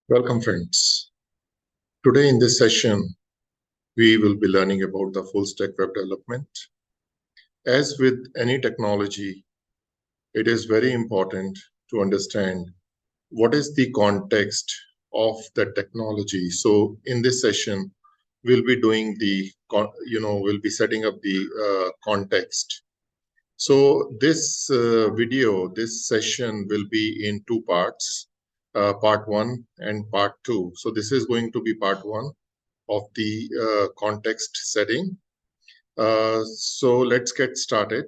Welcome, friends. Today in this session, we will be learning about the full stack web development. As with any technology, it is very important to understand what is the context of the technology. So in this session, we'll be doing we'll be setting up the context. So this this session will be in two parts, part one and part two. So this is going to be part one of the context setting. So let's get started.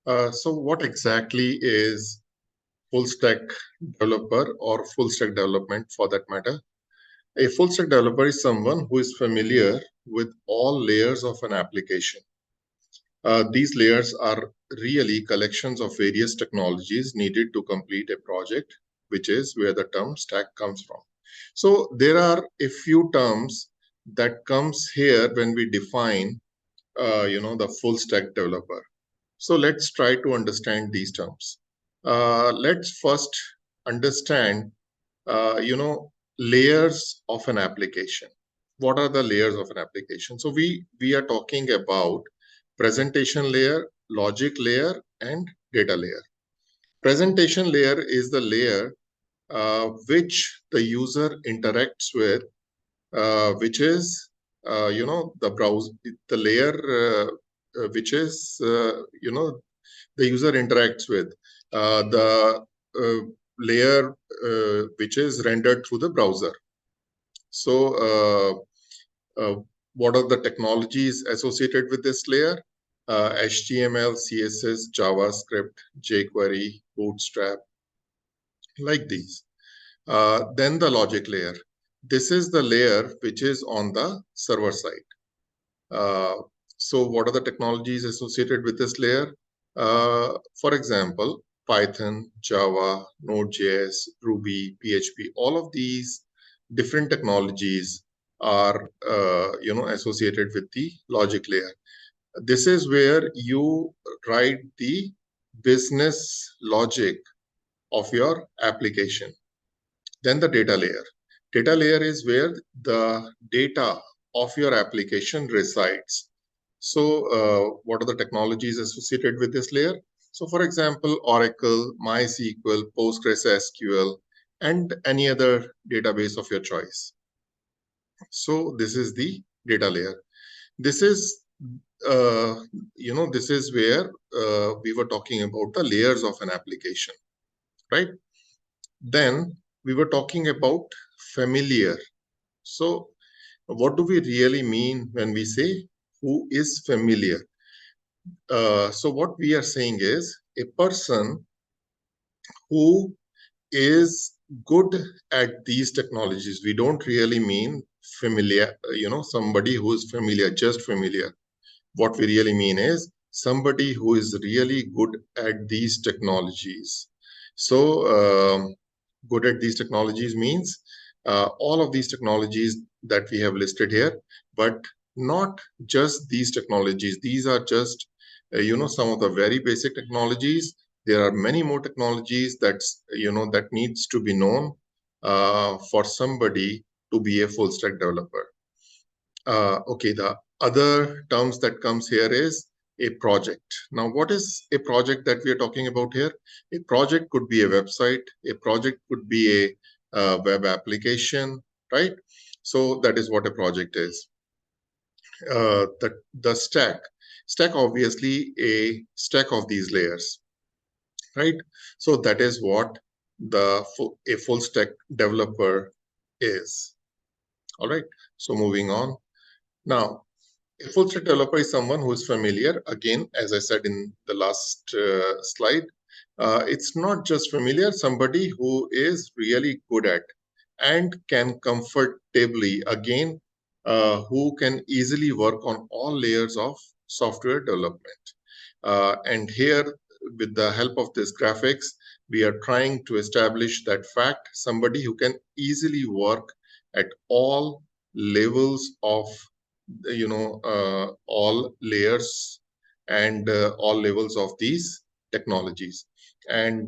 So what exactly is full stack developer or full stack development for that matter? A full stack developer is someone who is familiar with all layers of an application. These layers are really collections of various technologies needed to complete a project, which is where the term stack comes from. So there are a few terms that comes here when we define, the full stack developer. So let's try to understand these terms. Let's first understand, layers of an application. What are the layers of an application? So we are talking about presentation layer, logic layer, and data layer. Presentation layer is the layer which the user interacts with, which is the browse the layer which is the user interacts with, the layer which is rendered through the browser. So what are the technologies associated with this layer? HTML, CSS, JavaScript, jQuery, Bootstrap, like these. Then the logic layer. This is the layer which is on the server side. So what are the technologies associated with this layer? For example, Python, Java, Node.js, Ruby, PHP, all of these different technologies are associated with the logic layer. This is where you write the business logic of your application. Then the data layer. Data layer is where the data of your application resides. So what are the technologies associated with this layer? So for example, Oracle, MySQL, PostgreSQL, and any other database of your choice. So this is the data layer. This is, this is where we were talking about the layers of an application, right? Then we were talking about familiar. So what do we really mean when we say who is familiar? So what we are saying is a person who is good at these technologies. We don't really mean familiar, somebody who is familiar, just familiar. What we really mean is somebody who is really good at these technologies. So good at these technologies means all of these technologies that we have listed here, but not just these technologies. These are just some of the very basic technologies. There are many more technologies that needs to be known for somebody to be a full stack developer. Okay, the other terms that comes here is a project. Now, what is a project that we are talking about here? A project could be a website, a project could be a web application, right? So that is what a project is. The stack obviously a stack of these layers, right? So that is what a full stack developer is. All right. So moving on. Now, a full stack developer is someone who is familiar. Again, as I said in the last slide, it's not just familiar, somebody who is really good at and can comfortably, again, who can easily work on all layers of software development. And here, with the help of this graphics, we are trying to establish that fact, somebody who can easily work at all levels of all layers and all levels of these technologies. And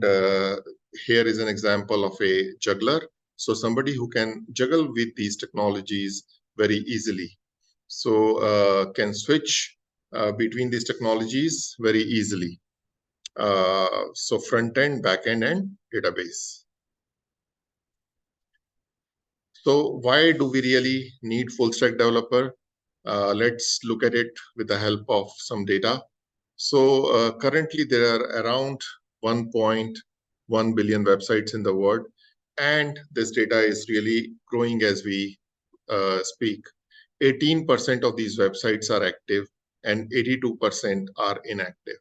here is an example of a juggler. So somebody who can juggle with these technologies very easily. So can switch between these technologies very easily. So front end, back end, and database. So why do we really need full stack developer? Let's look at it with the help of some data. So currently there are around 1.1 billion websites in the world, and this data is really growing as we speak. 18% of these websites are active and 82% are inactive.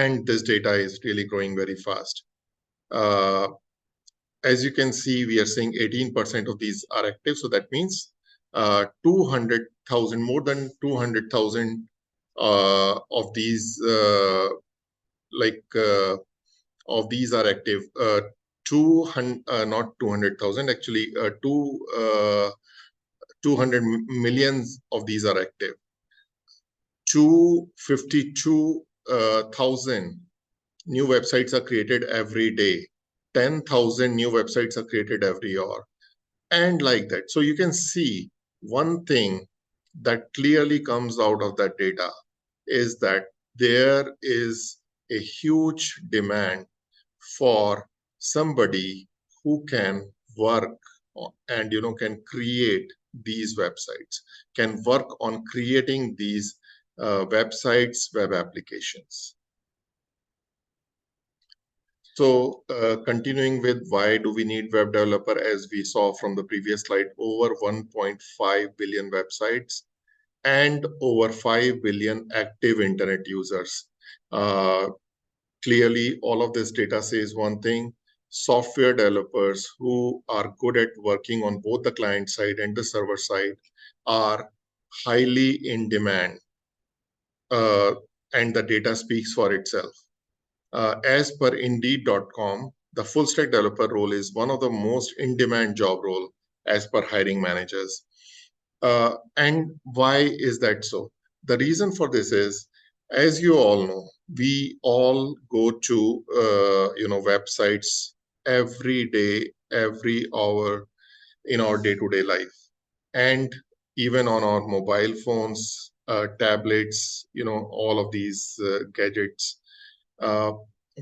And this data is really growing very fast. As you can see, we are saying 18% of these are active. So that means 200,000, more than 200,000 of these, of these are active. 200, not 200,000, actually, 200 millions of these are active. 252,000 new websites are created every day. 10,000 new websites are created every hour, and like that. So you can see one thing that clearly comes out of that data is that there is a huge demand for somebody who can work and can create these websites, can work on creating these websites, web applications. So continuing with why do we need web developer, as we saw from the previous slide, over 1.5 billion websites and over 5 billion active internet users. Clearly, all of this data says one thing: software developers who are good at working on both the client side and the server side are highly in demand, and the data speaks for itself. As per Indeed.com, the full stack developer role is one of the most in-demand job role as per hiring managers. And why is that so? The reason for this is, as you all know, we all go to websites every day, every hour in our day-to-day life, and even on our mobile phones, tablets, all of these gadgets. Uh,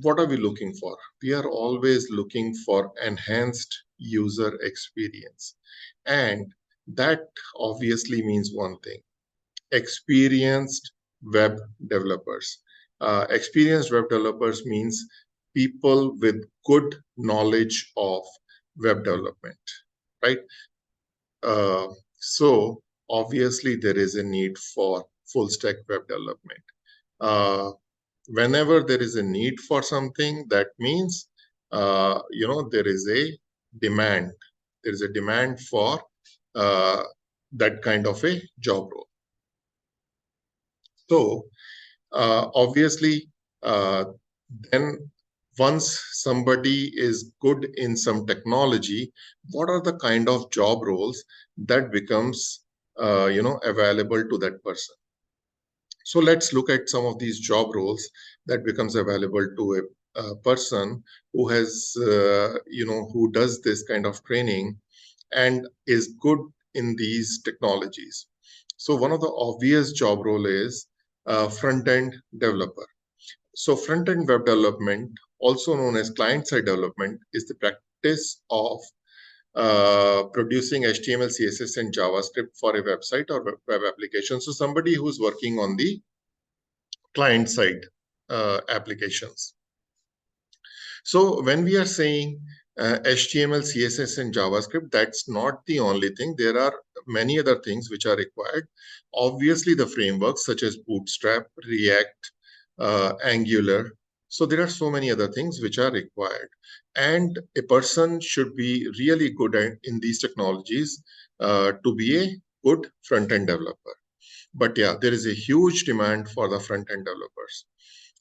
what are we looking for? We are always looking for enhanced user experience. And that obviously means one thing: experienced web developers. Experienced web developers means people with good knowledge of web development, right? So obviously there is a need for full stack web development. Whenever there is a need for something, that means there is a demand. There is a demand for that kind of a job role. So obviously, then once somebody is good in some technology, what are the kind of job roles that becomes available to that person? So let's look at some of these job roles that becomes available to a person who has, who does this kind of training and is good in these technologies. So one of the obvious job role is front-end developer. So front-end web development, also known as client-side development, is the practice of producing HTML, CSS, and JavaScript for a website or web application. So somebody who's working on the client-side applications. So when we are saying HTML, CSS, and JavaScript, that's not the only thing. There are many other things which are required. Obviously, the frameworks such as Bootstrap, React, Angular. So there are so many other things which are required. And a person should be really good in these technologies to be a good front-end developer. But yeah, there is a huge demand for the front-end developers.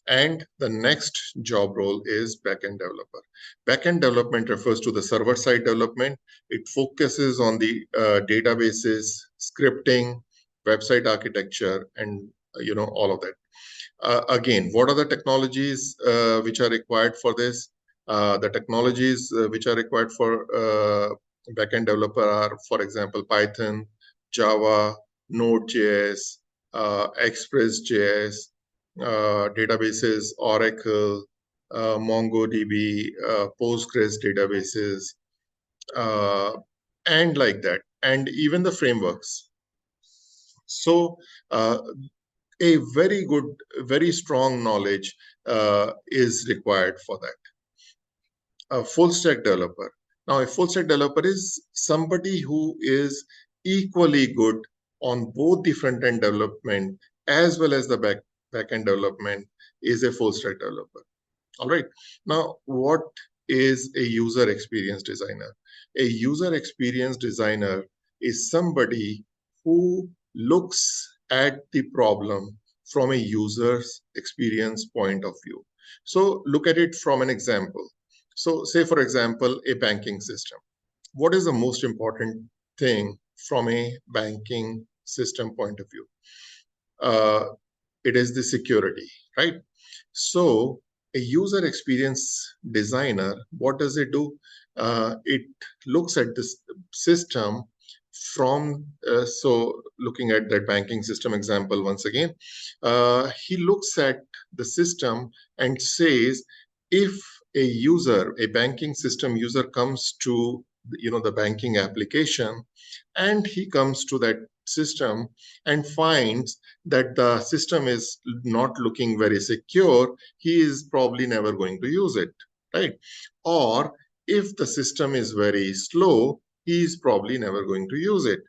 And the next job role is backend developer. Backend development refers to the server-side development. It focuses on the databases, scripting, website architecture, and all of that. Again, what are the technologies which are required for this? The technologies which are required for backend developer are, for example, Python, Java, Node.js, Express.js, databases, Oracle, MongoDB, Postgres databases, uh, and like that, and even the frameworks. So, a very good, very strong knowledge is required for that. A full stack developer. Now, a full stack developer is somebody who is equally good on both the front end development as well as the back end development, is a full stack developer. All right. Now, what is a user experience designer? A user experience designer is somebody who looks at the problem from a user's experience point of view. So, look at it from an example. So, say, for example, a banking system. What is the most important thing from a banking system point of view? Uh, it is the security, right? So a user experience designer, what does it do? It looks at this system from, so looking at that banking system example once again, he looks at the system and says, if a banking system user comes to, the banking application, and he comes to that system and finds that the system is not looking very secure, he is probably never going to use it, right? Or if the system is very slow, he is probably never going to use it.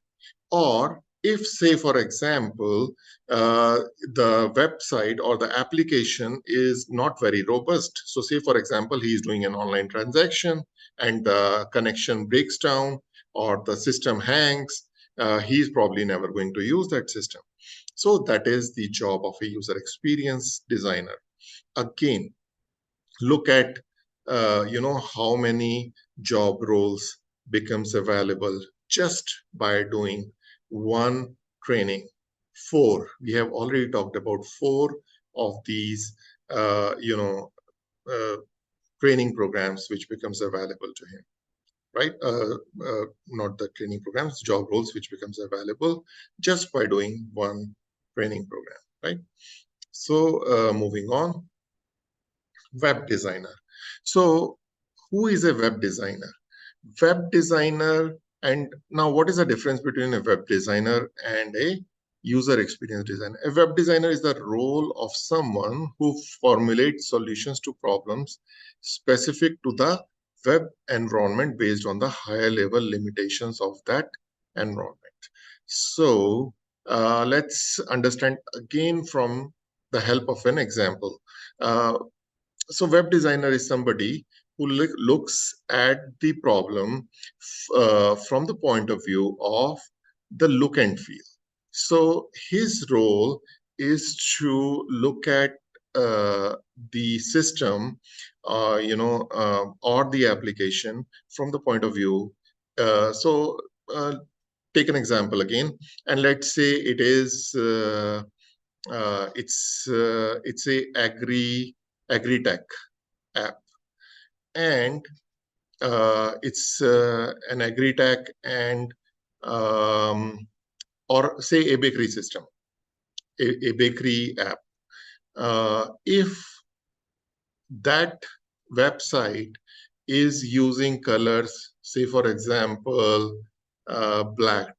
Or if, say, for example, the website or the application is not very robust. So, say, for example, he is doing an online transaction and the connection breaks down or the system hangs, he's probably never going to use that system. So, that is the job of a user experience designer. Again, look at how many job roles becomes available just by doing one training. Four, we have already talked about four of these uh, you know uh, training programs which becomes available to him, right? Not the training programs, job roles which becomes available just by doing one training program, right? So moving on, web designer. So who is a web designer? Web designer, and now what is the difference between a web designer and a user experience designer? A web designer is the role of someone who formulates solutions to problems specific to the web environment based on the higher level limitations of that environment. So let's understand again from the help of an example. So web designer is somebody who looks at the problem from the point of view of the look and feel. So his role is to look at the system, or the application from the point of view. So take an example again, and let's say it is it's a agri tech app, and it's an agri-tech and um, or say a bakery system, a bakery app. If that website is using colors, say for example, black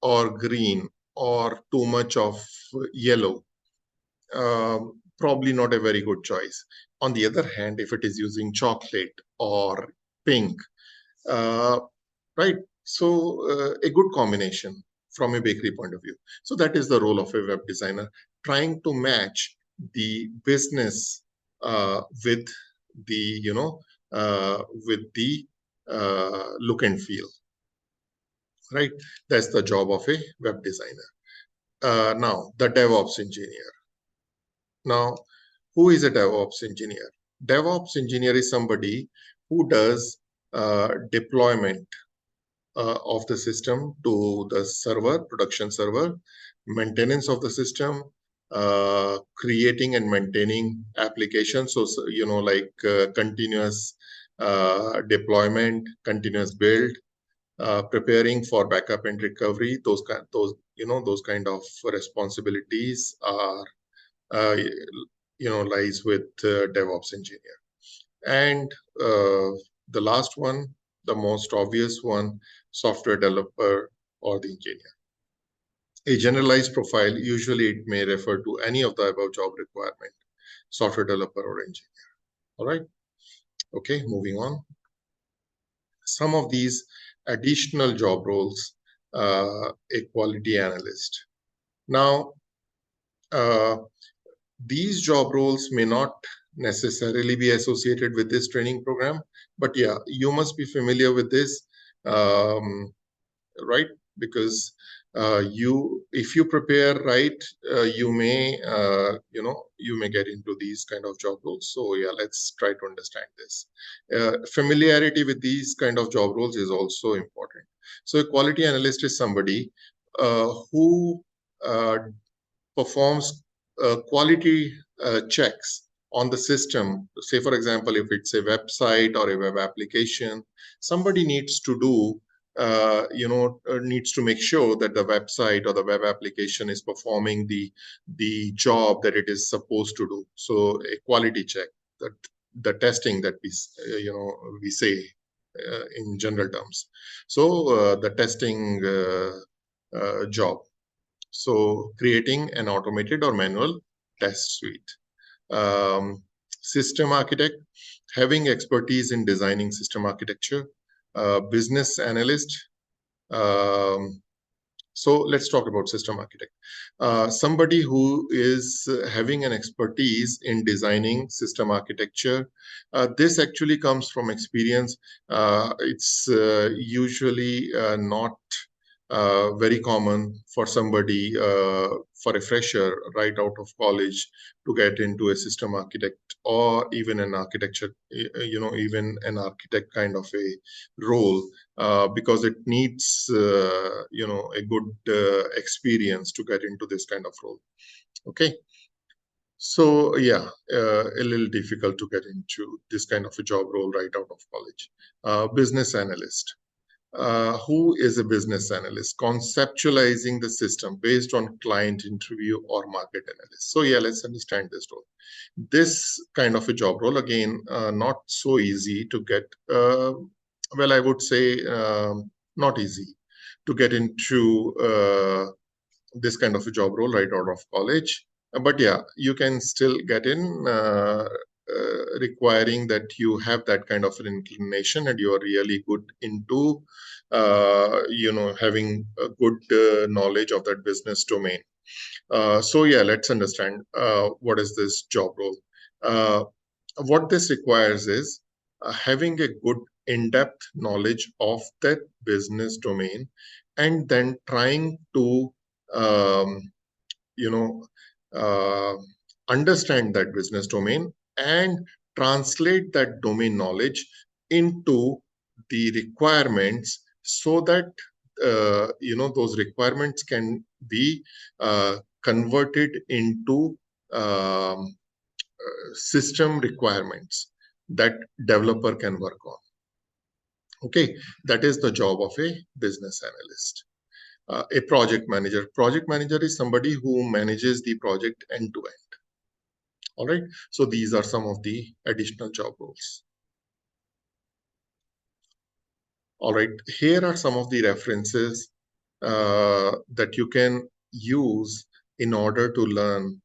or green or too much of yellow, probably not a very good choice. On the other hand, if it is using chocolate or pink, uh, right? So a good combination from a bakery point of view. So that is the role of a web designer, trying to match the business with the look and feel, right? That's the job of a web designer. Now the DevOps engineer. Now, who is a DevOps engineer? DevOps engineer is somebody who does deployment of the system to the server, production server, maintenance of the system, creating and maintaining applications. So like continuous deployment, continuous build, preparing for backup and recovery. Those kind of responsibilities are lies with DevOps engineer. And the last one, the most obvious one, software developer or the engineer. A generalized profile, usually it may refer to any of the above job requirement, software developer or engineer. All right. Okay, moving on. Some of these additional job roles, a quality analyst. Now, these job roles may not necessarily be associated with this training program, but yeah, you must be familiar with this, right? Because if you prepare right, you may get into these kind of job roles. So yeah, let's try to understand this. Familiarity with these kind of job roles is also important. So a quality analyst is somebody who performs quality checks on the system. Say, for example, if it's a website or a web application, somebody needs to do, needs to make sure that the website or the web application is performing the job that it is supposed to do. So a quality check, that the testing that we say in general terms. So the testing job. So creating an automated or manual test suite. System architect, having expertise in designing system architecture. Business analyst. So let's talk about system architect. Somebody who is having an expertise in designing system architecture. This actually comes from experience. It's usually not very common for somebody, for a fresher right out of college, to get into a system architect or even an architecture, even an architect kind of a role, because it needs, a good experience to get into this kind of role. Okay. So yeah, a little difficult to get into this kind of a job role right out of college. Business analyst. Who is a business analyst? Conceptualizing the system based on client interview or market analysis. So yeah, let's understand this role. This kind of a job role, again, not so easy to get. Well, I would say not easy to get into this kind of a job role right out of college. But yeah, you can still get in, requiring that you have that kind of an inclination and you are really good into, having a good knowledge of that business domain. So yeah, let's understand what is this job role. What this requires is having a good in-depth knowledge of that business domain, and then trying to um, you know uh, understand that business domain and translate that domain knowledge into the requirements, so that those requirements can be converted into um, system requirements that developer can work on. Okay, that is the job of a business analyst. A project manager. Project manager is somebody who manages the project end to end. All right. So these are some of the additional job roles. All right. Here are some of the references that you can use in order to learn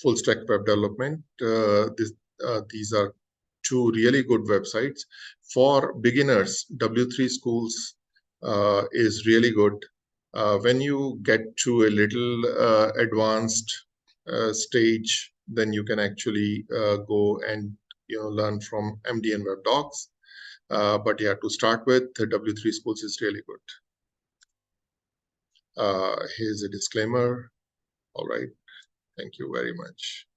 full stack web development. These are two really good websites. For beginners, W3 Schools is really good. When you get to a little advanced stage, then you can actually go and learn from MD and Web Docs. But yeah, to start with, the W3 Schools is really good. Here's a disclaimer. All right. Thank you very much.